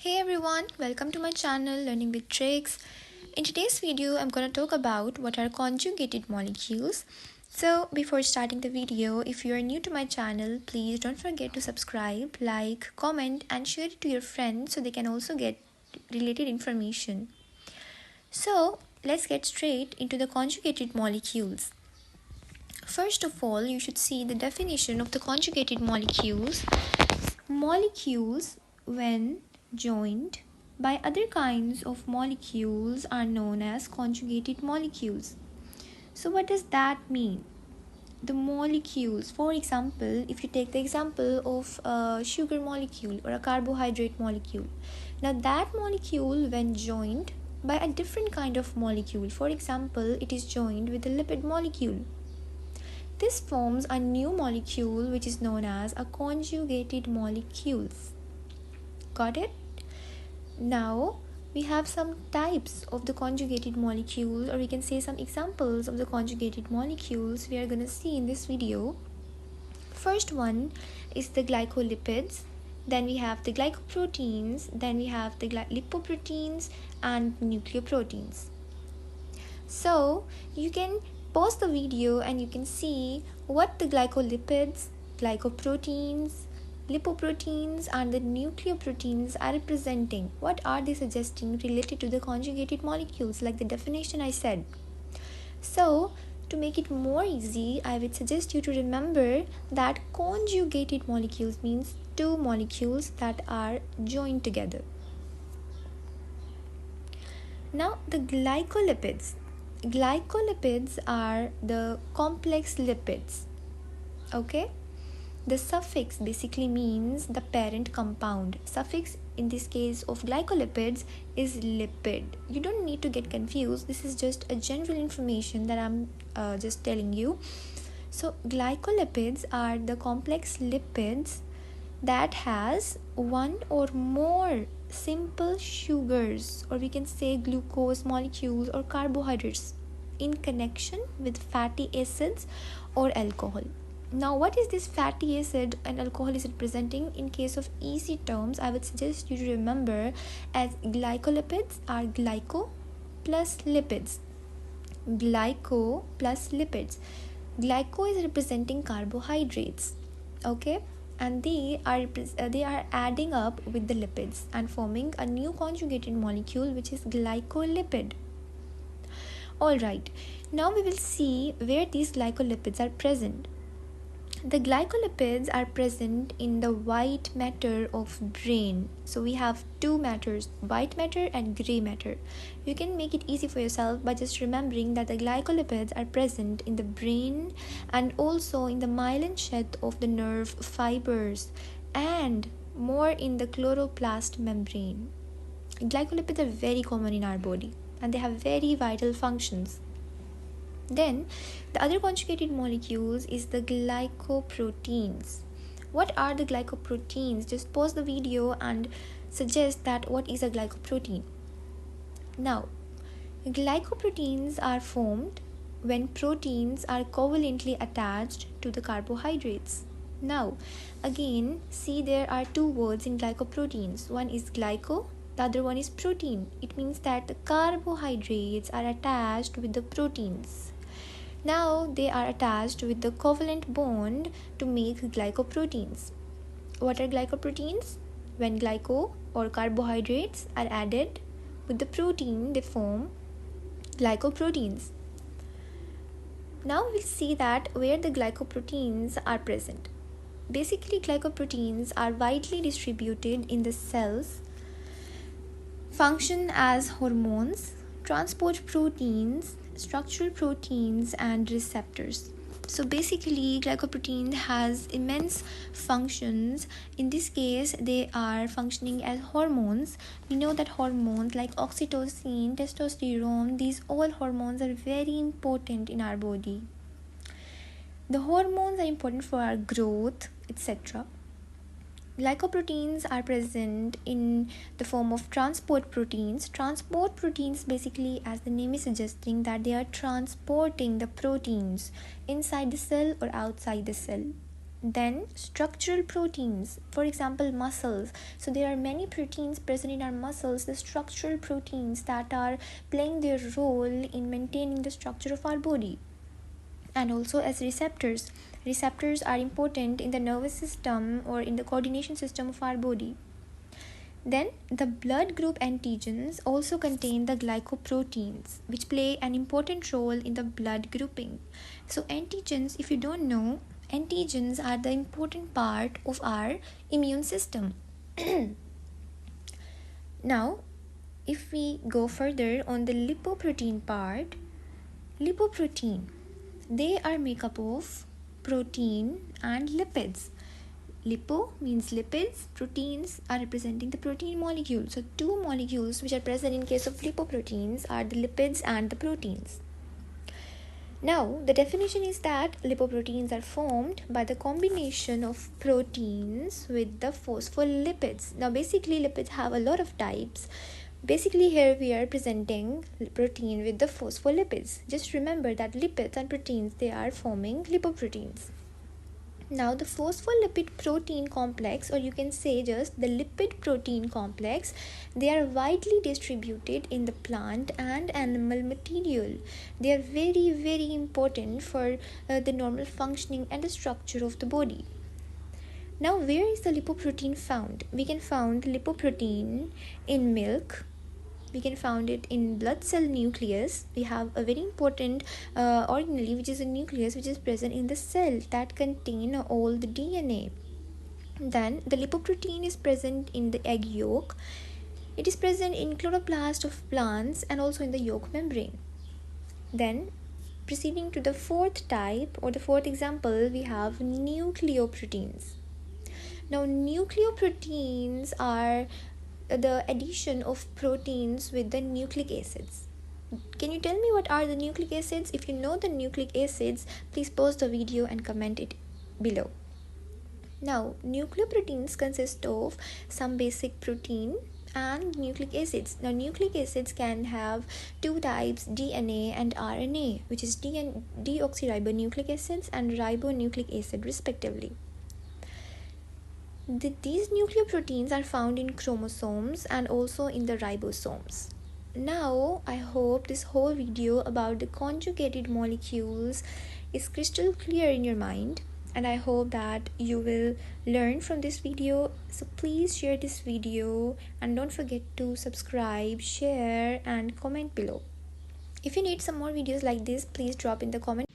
Hey everyone, welcome to my channel Learning with Tricks. In today's video, I'm going to talk about what are conjugated molecules. So before starting the video, if you are new to my channel, please don't forget to subscribe, like, comment and share it to your friends so they can also get related information. So let's get straight into the conjugated molecules. First of all, you should see the definition of the conjugated molecules. Molecules, when joined by other kinds of molecules, are known as conjugated molecules. So what does that mean? The molecules, for example, if you take the example of a sugar molecule or a carbohydrate molecule, now that molecule when joined by a different kind of molecule, for example, it is joined with a lipid molecule, this forms a new molecule which is known as a conjugated molecules. Got it? Now we have some types of the conjugated molecules, or we can say some examples of the conjugated molecules we are going to see in this video. First one is the glycolipids, then we have the glycoproteins, then we have the lipoproteins and nucleoproteins. So you can pause the video and you can see what the glycolipids, glycoproteins, lipoproteins and the nucleoproteins are representing. What are they suggesting related to the conjugated molecules, like the definition I said. So to make it more easy, I would suggest you to remember that conjugated molecules means two molecules that are joined together. Now the glycolipids. Glycolipids are the complex lipids. Okay? The suffix basically means the parent compound. Suffix in this case of glycolipids is lipid. You don't need to get confused. This is just a general information that I'm just telling you. So glycolipids are the complex lipids that has one or more simple sugars, or we can say glucose molecules or carbohydrates, in connection with fatty acids or alcohol. Now what is this fatty acid and alcohol is representing? In case of easy terms, I would suggest you to remember as glycolipids are glyco plus lipids. Glyco plus lipids. Glyco is representing carbohydrates, okay, and they are adding up with the lipids and forming a new conjugated molecule which is glycolipid. Alright, now we will see where these glycolipids are present. The glycolipids are present in the white matter of brain. So we have two matters, white matter and gray matter. You can make it easy for yourself by just remembering that the glycolipids are present in the brain and also in the myelin sheath of the nerve fibers and more in the chloroplast membrane. Glycolipids are very common in our body and they have very vital functions. Then the other conjugated molecules is the glycoproteins. What are the glycoproteins? Just pause the video and suggest that what is a glycoprotein. Now, glycoproteins are formed when proteins are covalently attached to the carbohydrates. Now, again, see there are two words in glycoproteins. One is glyco, the other one is protein. It means that the carbohydrates are attached with the proteins. Now they are attached with the covalent bond to make glycoproteins. What are glycoproteins? When glyco or carbohydrates are added with the protein, they form glycoproteins. Now we'll see that where the glycoproteins are present. Basically, glycoproteins are widely distributed in the cells, function as hormones, transport proteins, structural proteins and receptors. So basically glycoprotein has immense functions. In this case, they are functioning as hormones. We know that hormones like oxytocin, testosterone, these all hormones are very important in our body. The hormones are important for our growth, etc. Glycoproteins are present in the form of transport proteins. Transport proteins basically, as the name is suggesting, that they are transporting the proteins inside the cell or outside the cell. Then structural proteins, for example muscles. So there are many proteins present in our muscles, the structural proteins that are playing their role in maintaining the structure of our body. And also as receptors are important in the nervous system or in the coordination system of our body. Then the blood group antigens also contain the glycoproteins, which play an important role in the blood grouping. So antigens, if you don't know, antigens are the important part of our immune system. Now, if we go further on the lipoprotein part, they are made up of protein and lipids. Lipo means lipids, proteins are representing the protein molecules. So two molecules which are present in case of lipoproteins are the lipids and the proteins. Now, the definition is that lipoproteins are formed by the combination of proteins with the phospholipids. Now, basically, lipids have a lot of types. Basically, here we are presenting protein with the phospholipids. Just remember that lipids and proteins, they are forming lipoproteins. Now, the phospholipid protein complex, or you can say just the lipid protein complex, they are widely distributed in the plant and animal material. They are very, very important for the normal functioning and the structure of the body. Now, where is the lipoprotein found? We can find lipoprotein in milk. We can find it in blood cell nucleus. We have a very important organelle, which is a nucleus, which is present in the cell that contain all the DNA. Then the lipoprotein is present in the egg yolk. It is present in chloroplast of plants and also in the yolk membrane. Then proceeding to the fourth type or the fourth example, we have nucleoproteins. Now nucleoproteins are the addition of proteins with the nucleic acids. Can you tell me what are the nucleic acids? If you know the nucleic acids, please pause the video and comment it below. Now, nucleoproteins consist of some basic protein and nucleic acids. Now, nucleic acids can have two types, DNA and RNA, which is deoxyribonucleic acids and ribonucleic acid respectively. These nucleoproteins are found in chromosomes and also in the ribosomes. Now, I hope this whole video about the conjugated molecules is crystal clear in your mind, and I hope that you will learn from this video. So please share this video and don't forget to subscribe, share and comment below. If you need some more videos like this, please drop in the comment.